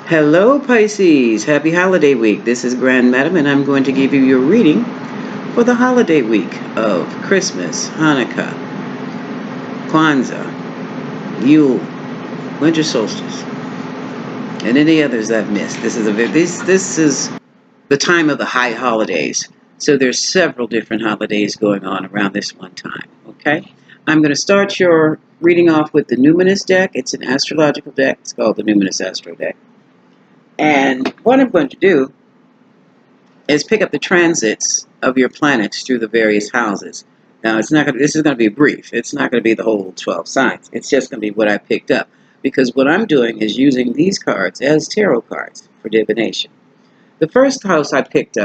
Hello Pisces, happy holiday week. This is Grand Madam and I'm going to give you your reading for the holiday week of Christmas, Hanukkah, Kwanzaa, Yule, Winter Solstice, and any others I've missed. This is the time of the high holidays. So there's several different holidays going on around this one time, okay? I'm going to start your reading off with the Numinous deck. It's an astrological deck. It's called the Numinous Astro deck. And what I'm going to do is pick up the transits of your planets through the various houses. Now, this is going to be brief. It's not going to be the whole 12 signs. It's just going to be what I picked up. Because what I'm doing is using these cards as tarot cards for divination. The first card I picked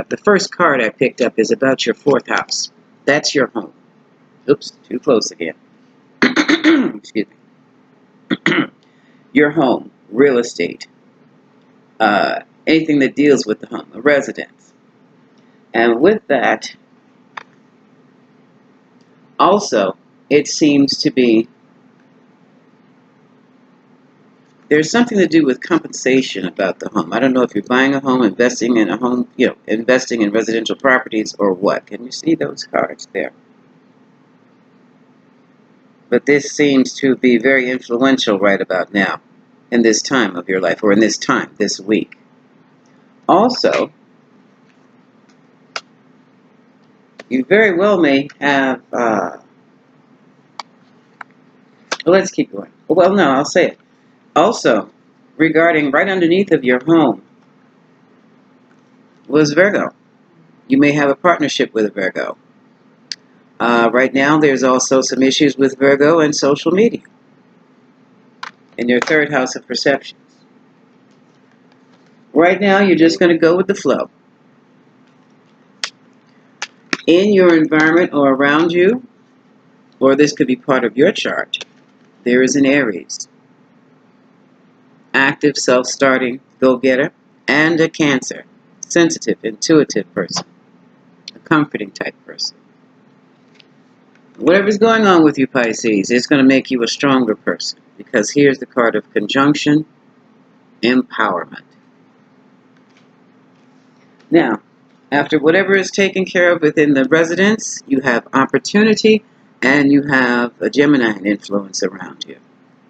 up is about your fourth house. That's your home. Oops, too close again. Excuse me. Your home, real estate, anything that deals with the home, a residence. And with that, also, it seems to be there's something to do with compensation about the home. I don't know if you're buying a home, investing in a home, investing in residential properties or what. Can you see those cards there? But this seems to be very influential right about now, in this time of your life, or in this time, this week. Also, you very well may have, let's keep going. Well, no, I'll say it. Also, regarding right underneath of your home was Virgo. You may have a partnership with a Virgo. Right now, there's also some issues with Virgo and social media in your third house of perceptions. Right now, you're just going to go with the flow. In your environment or around you, or this could be part of your chart, there is an Aries, active, self-starting, go-getter, and a Cancer, sensitive, intuitive person, a comforting type person. Whatever's going on with you, Pisces, it's going to make you a stronger person, because here's the card of conjunction, empowerment. Now, after whatever is taken care of within the residence, you have opportunity and you have a Gemini influence around you.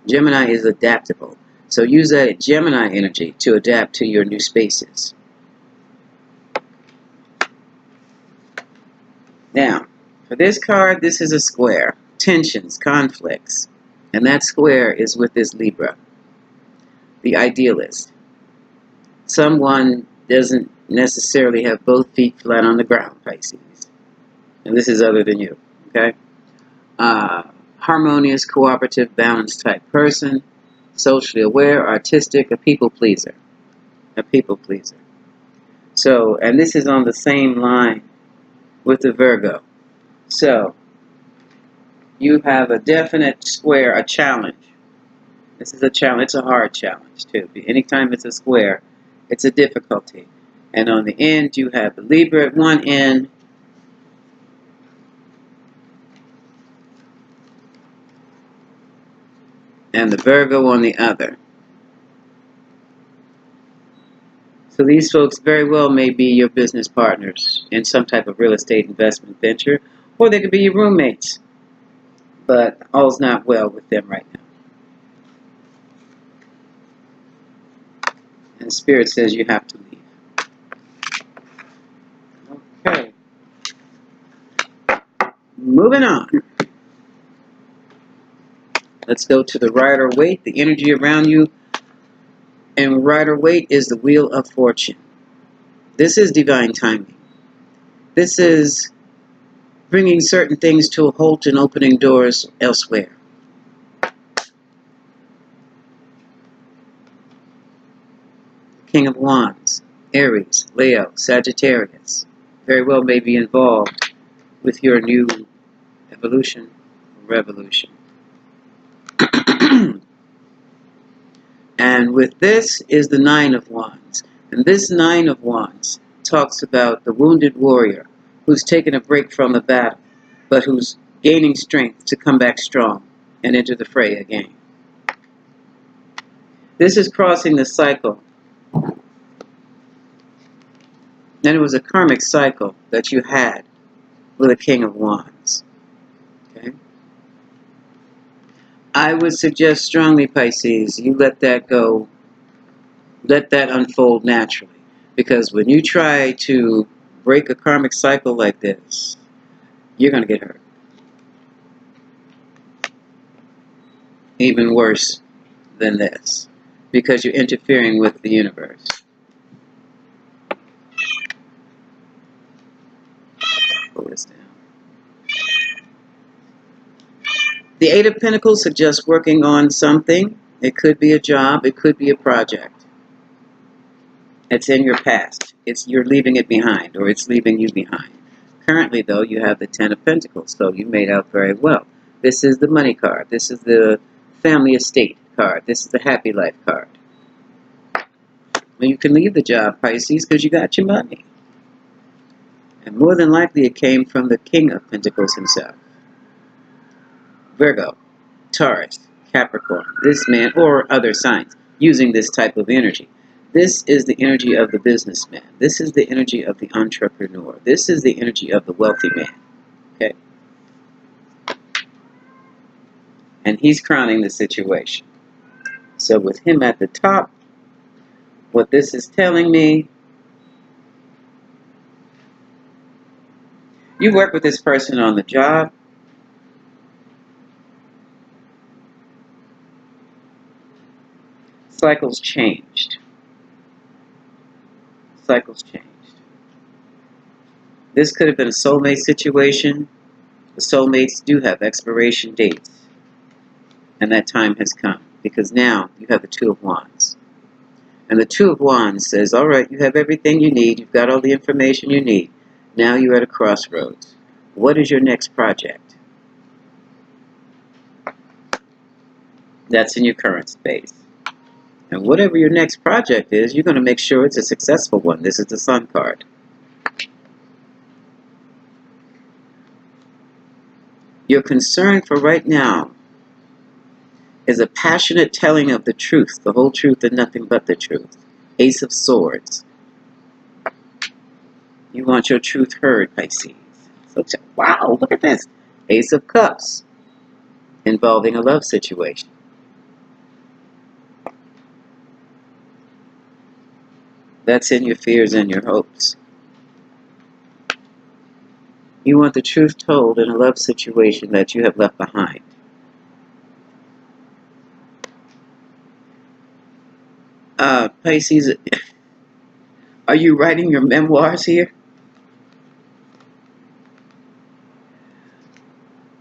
Gemini is adaptable. So use that Gemini energy to adapt to your new spaces. Now, for this card, this is a square. Tensions, conflicts. And that square is with this Libra, the idealist. Someone doesn't necessarily have both feet flat on the ground, Pisces. And this is other than you, okay? Harmonious, cooperative, balanced type person, socially aware, artistic, a people pleaser. A people pleaser. So, and this is on the same line with the Virgo. So, you have a definite square, a challenge. This is a challenge. It's a hard challenge, too. Anytime it's a square, it's a difficulty. And on the end, you have the Libra at one end, and the Virgo on the other. So these folks very well may be your business partners in some type of real estate investment venture, or they could be your roommates. But all's not well with them right now. And Spirit says you have to leave. Okay. Moving on. Let's go to the Rider-Waite, the energy around you. And Rider-Waite is the Wheel of Fortune. This is divine timing. This is bringing certain things to a halt and opening doors elsewhere. King of Wands, Aries, Leo, Sagittarius, very well may be involved with your new evolution, revolution. And with this is the Nine of Wands. And this Nine of Wands talks about the wounded warrior who's taken a break from the battle, but who's gaining strength to come back strong and enter the fray again. This is crossing the cycle And it was a karmic cycle that you had with a King of Wands. Okay? I would suggest strongly, Pisces, you let that go, let that unfold naturally. Because when you try to break a karmic cycle like this, you're going to get hurt. Even worse than this. Because you're interfering with the universe. Pull this down. The Eight of Pentacles suggests working on something. It could be a job. It could be a project. It's in your past. You're leaving it behind, or it's leaving you behind. Currently, though, you have the Ten of Pentacles, so you made out very well. This is the money card. This is the family estate card. This is the happy life card. Well, you can leave the job, Pisces, because you got your money. And more than likely, it came from the King of Pentacles himself. Virgo, Taurus, Capricorn, this man, or other signs, using this type of energy. This is the energy of the businessman. This is the energy of the entrepreneur. This is the energy of the wealthy man. Okay? And he's crowning the situation. So with him at the top, what this is telling me, you work with this person on the job, cycles changed. Cycles changed. This could have been a soulmate situation. The soulmates do have expiration dates. And that time has come. Because now you have the Two of Wands. And the Two of Wands says, all right, you have everything you need. You've got all the information you need. Now you're at a crossroads. What is your next project? That's in your current space. And whatever your next project is, you're going to make sure it's a successful one. This is the Sun card. Your concern for right now is a passionate telling of the truth, the whole truth and nothing but the truth. Ace of Swords. You want your truth heard, Pisces. So, wow, look at this. Ace of Cups, involving a love situation. That's in your fears and your hopes. You want the truth told in a love situation that you have left behind. Pisces, are you writing your memoirs here?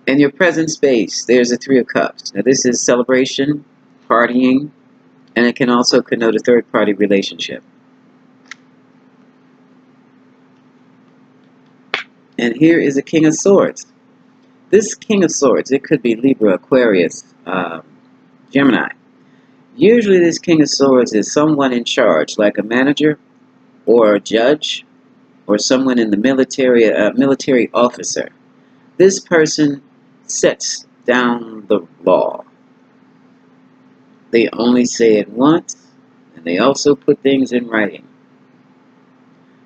In your present space, there's a Three of Cups. Now this is celebration, partying, and it can also connote a third-party relationship. And here is a King of Swords. This King of Swords, it could be Libra, Aquarius, Gemini. Usually this King of Swords is someone in charge, like a manager or a judge or someone in the military, a military officer. This person sets down the law. They only say it once, and they also put things in writing.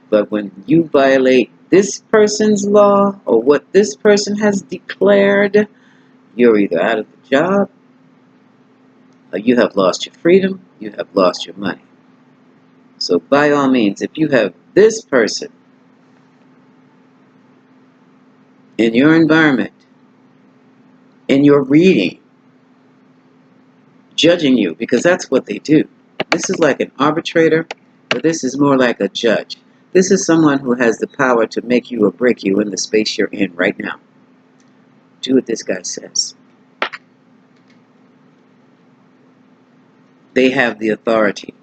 But when you violate this person's law or what this person has declared, you're either out of the job, or you have lost your freedom, you have lost your money. So by all means, if you have this person in your environment, in your reading, judging you, because that's what they do. This is like an arbitrator, but this is more like a judge. This is someone who has the power to make you or break you in the space you're in right now. Do what this guy says. They have the authority.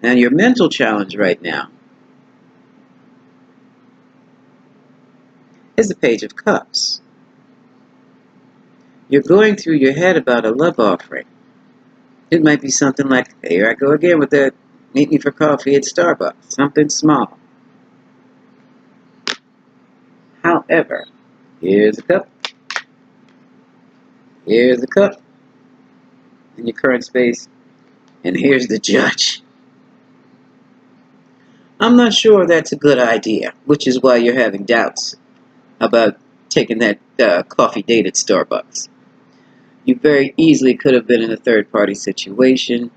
And your mental challenge right now is the Page of Cups. You're going through your head about a love offering. It might be something like, here I go again with that, meet me for coffee at Starbucks. Something small. However, here's a cup. Here's a cup in your current space. And here's the judge. I'm not sure that's a good idea, which is why you're having doubts about taking that coffee date at Starbucks. You very easily could have been in a third-party situation,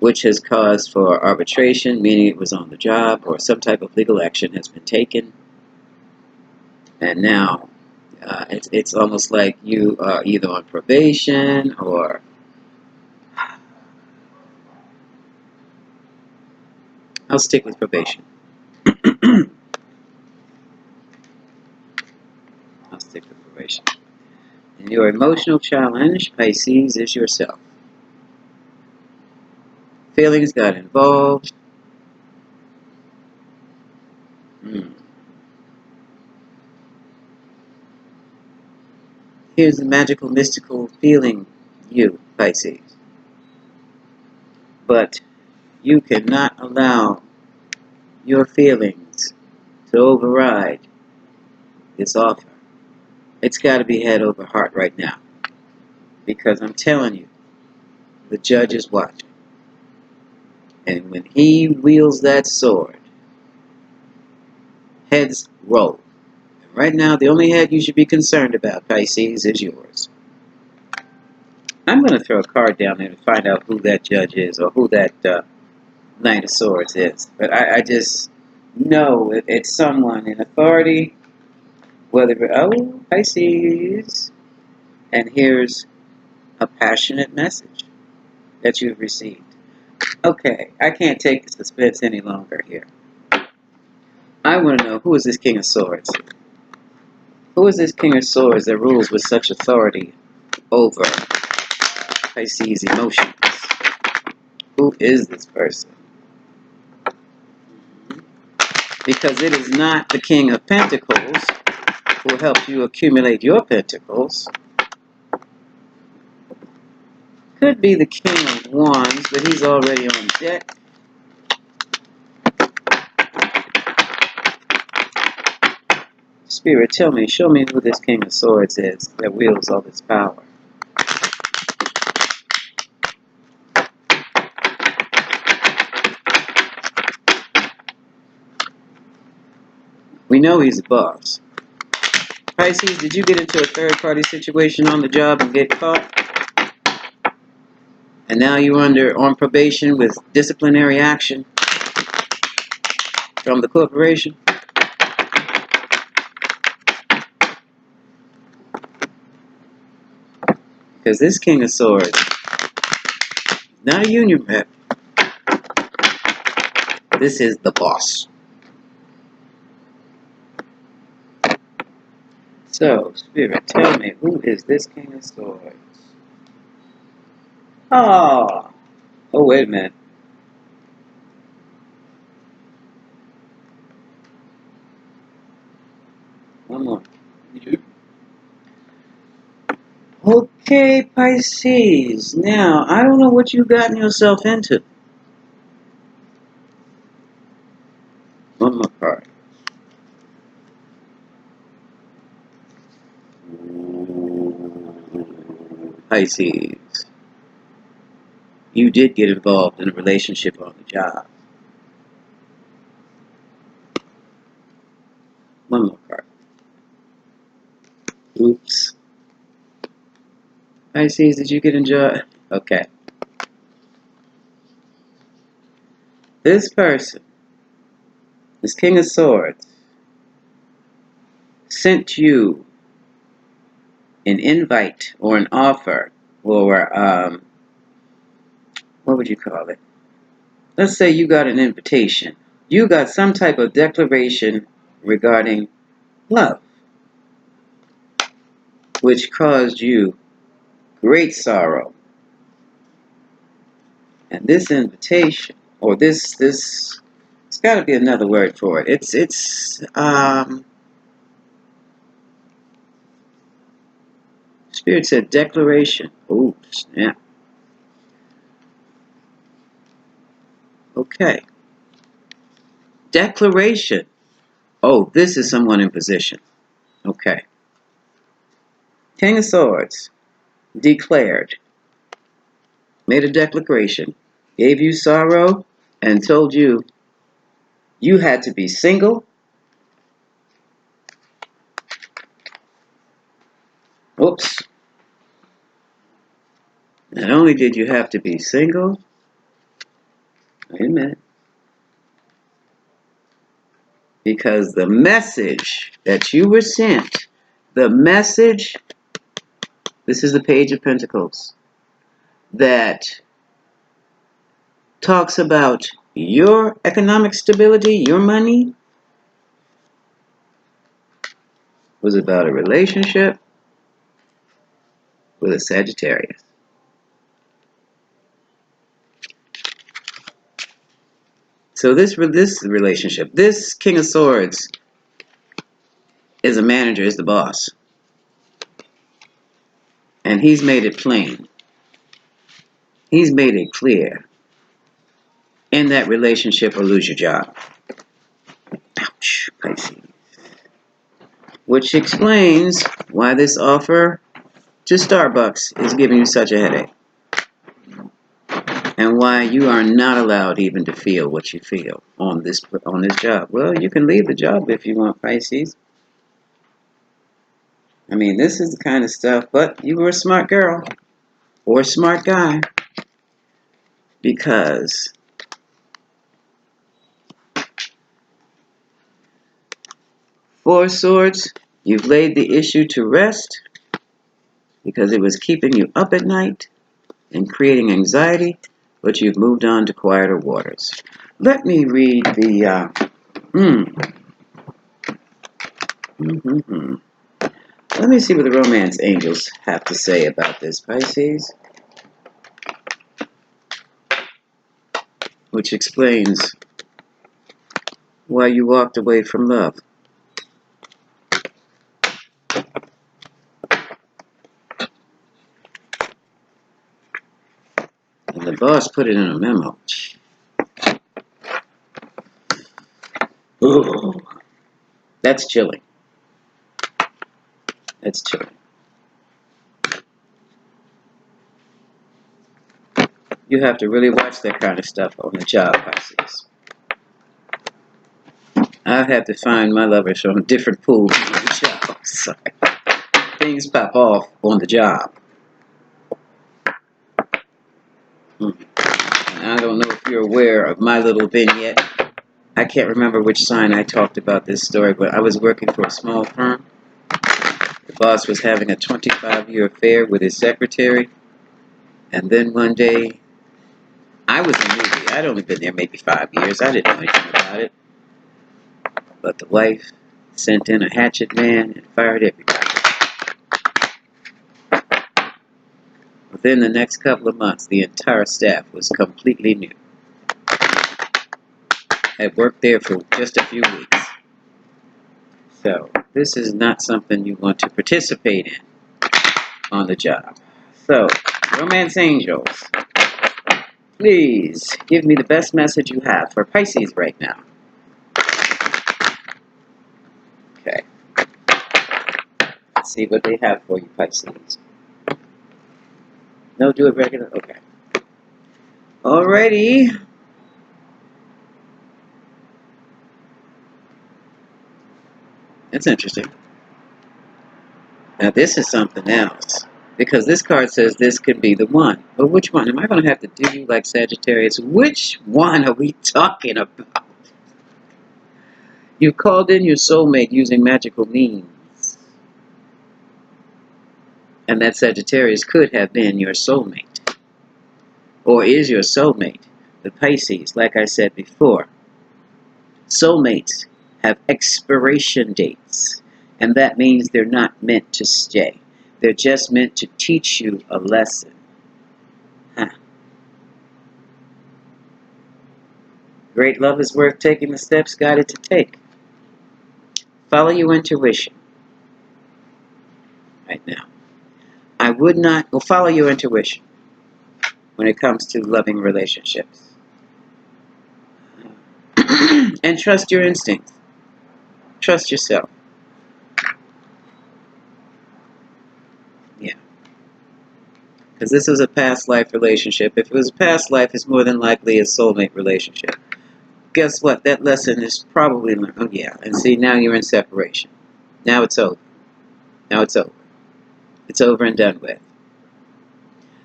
which has caused for arbitration, meaning it was on the job, or some type of legal action has been taken. And now it's almost like you are either on probation or I'll stick with probation. I'll stick with probation. And your emotional challenge, Pisces, is yourself. Feelings got involved. Hmm. Here's the magical, mystical feeling, you, Pisces. But you cannot allow your feelings to override this offer. It's got to be head over heart right now. Because I'm telling you, the judge is watching. And when he wields that sword, heads roll. And right now, the only head you should be concerned about, Pisces, is yours. I'm going to throw a card down there to find out who that judge is or who that Knight of Swords is. But I just know it's someone in authority, whether, oh, Pisces. And here's a passionate message that you've received. Okay, I can't take the suspense any longer here. I want to know, who is this King of Swords? Who is this King of Swords that rules with such authority over Pisces emotions? Who is this person? Because it is not the King of Pentacles who helps you accumulate your pentacles. Could be the King of Wands, but he's already on deck. Spirit, tell me, show me who this King of Swords is that wields all this power. We know he's a boss. Pisces, did you get into a third-party situation on the job and get caught? And now you're on probation with disciplinary action from the corporation? Because this King of Swords is not a union rep. This is the boss. So, Spirit, tell me, who is this King of Swords? Oh, wait a minute. One more. Okay, Pisces. Now, I don't know what you've gotten yourself into. One more card. Pisces. You did get involved in a relationship on the job. One more card. Oops. Pisces, did you get enjoyed? Okay. This person, this King of Swords, sent you an invite or an offer or what would you call it? Let's say you got an invitation. You got some type of declaration regarding love, which caused you great sorrow. And this invitation, or this, it's got to be another word for it. Spirit said declaration. Oh, snap. Okay. Declaration. Oh, this is someone in position. Okay. King of Swords declared, made a declaration, gave you sorrow, and told you You had to be single. Oops. Not only did you have to be single, wait a minute, because the message that you were sent, the message, this is the Page of Pentacles, that talks about your economic stability, your money, was about a relationship with a Sagittarius. So this relationship, this King of Swords is a manager, is the boss. And he's made it plain. He's made it clear. In that relationship or lose your job. Ouch, Pisces. Which explains why this offer to Starbucks is giving you such a headache. And why you are not allowed even to feel what you feel on this job. Well, you can leave the job if you want, Pisces. I mean, this is the kind of stuff, but you were a smart girl or a smart guy, because Four of Swords, you've laid the issue to rest because it was keeping you up at night and creating anxiety, but you've moved on to quieter waters. Let me read the let me see what the romance angels have to say about this, Pisces, which explains why you walked away from love. And the boss put it in a memo. Ooh, that's chilling. That's chilling. You have to really watch that kind of stuff on the job, Pisces. I have to find my lovers from different pools on the job. Sorry. Things pop off on the job. And I don't know if you're aware of my little vignette. I can't remember which sign I talked about this story, but I was working for a small firm. The boss was having a 25-year affair with his secretary. And then one day, I was a newbie. I'd only been there maybe 5 years. I didn't know anything about it. But the wife sent in a hatchet man and fired everybody. Within the next couple of months, the entire staff was completely new. Had worked there for just a few weeks. So, this is not something you want to participate in on the job. So, romance angels, please give me the best message you have for Pisces right now. Okay. Let's see what they have for you, Pisces. No, do it regular? Okay. Alrighty. That's interesting. Now, this is something else. Because this card says this could be the one. But which one? Am I going to have to do you like Sagittarius? Which one are we talking about? You've called in your soulmate using magical means. And that Sagittarius could have been your soulmate. Or is your soulmate. The Pisces, like I said before. Soulmates have expiration dates. And that means they're not meant to stay. They're just meant to teach you a lesson. Huh. Great love is worth taking the steps guided to take. Follow your intuition. Right now. I would not, well, follow your intuition when it comes to loving relationships. And trust your instincts. Trust yourself. Yeah. Because this is a past life relationship. If it was a past life, it's more than likely a soulmate relationship. guess what? That lesson is probably learned. Oh, yeah. And see, now you're in separation. Now it's over. Now it's over. It's over and done with.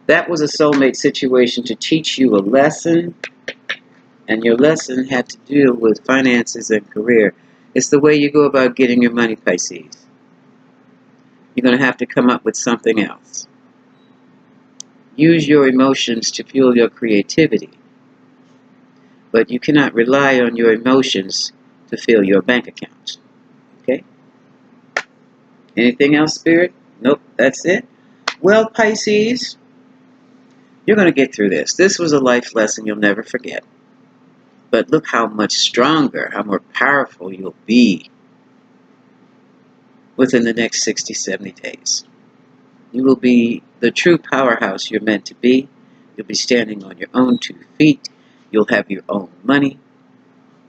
That was a soulmate situation to teach you a lesson, and your lesson had to deal with finances and career. It's the way you go about getting your money, Pisces. You're going to have to come up with something else. Use your emotions to fuel your creativity, but you cannot rely on your emotions to fill your bank account. Okay? Anything else, Spirit? Nope, that's it. Well, Pisces, you're going to get through this. This was a life lesson you'll never forget. But look how much stronger, how more powerful you'll be within the next 60, 70 days. You will be the true powerhouse you're meant to be. You'll be standing on your own 2 feet. You'll have your own money.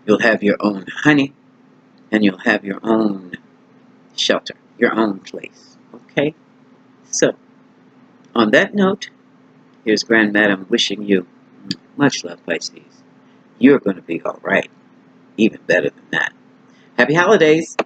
You'll have your own honey. And you'll have your own shelter, your own place. Okay? So, on that note, here's Grand Madam wishing you much love, Pisces. You're going to be all right. Even better than that. Happy holidays.